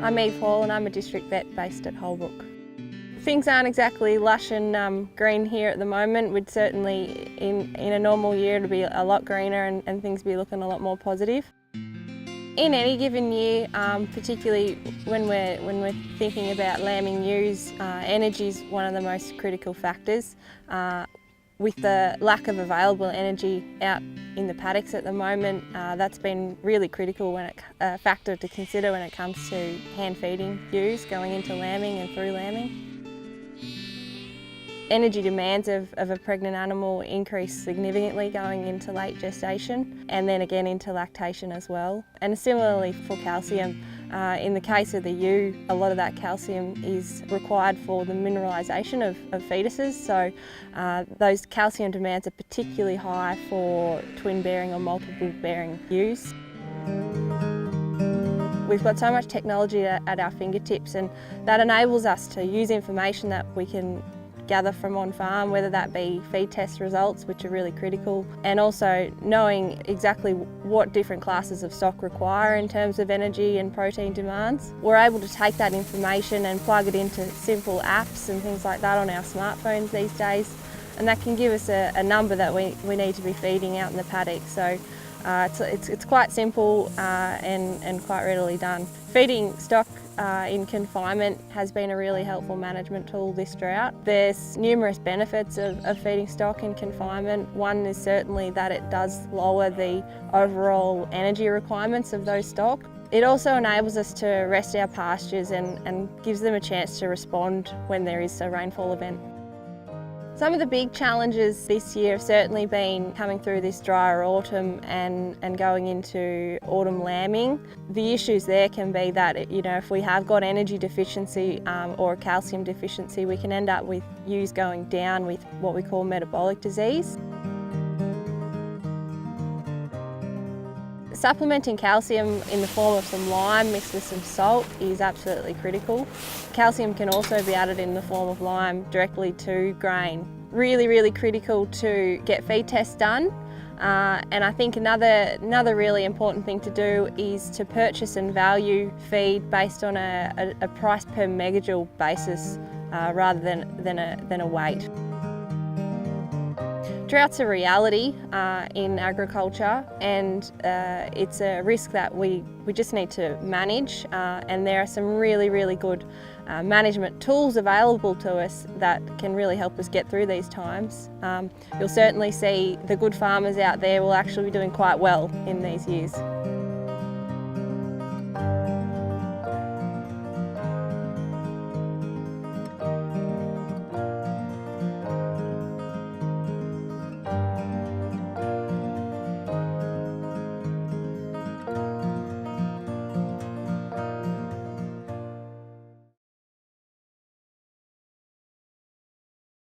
I'm Eve Hall and I'm a district vet based at Holbrook. Things aren't exactly lush and green here at the moment. We'd certainly, in a normal year, it'd be a lot greener and things be looking a lot more positive. In any given year, particularly when we're thinking about lambing ewes, energy is one of the most critical factors. With the lack of available energy out in the paddocks at the moment, that's been really critical a factor to consider when it comes to hand feeding ewes going into lambing and through lambing. Energy demands of a pregnant animal increase significantly going into late gestation and then again into lactation as well. And similarly for calcium, in the case of the ewe, a lot of that calcium is required for the mineralisation of fetuses, so those calcium demands are particularly high for twin bearing or multiple bearing ewes. We've got so much technology at our fingertips, and that enables us to use information that we can gather from on farm, whether that be feed test results, which are really critical, and also knowing exactly what different classes of stock require in terms of energy and protein demands. We're able to take that information and plug it into simple apps and things like that on our smartphones these days, and that can give us a number that we need to be feeding out in the paddock. So it's quite simple and quite readily done. Feeding stock in confinement has been a really helpful management tool this drought. There's numerous benefits of feeding stock in confinement. One is certainly that it does lower the overall energy requirements of those stock. It also enables us to rest our pastures and gives them a chance to respond when there is a rainfall event. Some of the big challenges this year have certainly been coming through this drier autumn and going into autumn lambing. The issues there can be that, if we have got energy deficiency or a calcium deficiency, we can end up with ewes going down with what we call metabolic disease. Supplementing calcium in the form of some lime mixed with some salt is absolutely critical. Calcium can also be added in the form of lime directly to grain. Really critical to get feed tests done. And I think another really important thing to do is to purchase and value feed based on a price per megajoule basis rather than a weight. Drought's a reality in agriculture, and it's a risk that we just need to manage, and there are some really good management tools available to us that can really help us get through these times. You'll certainly see the good farmers out there will actually be doing quite well in these years.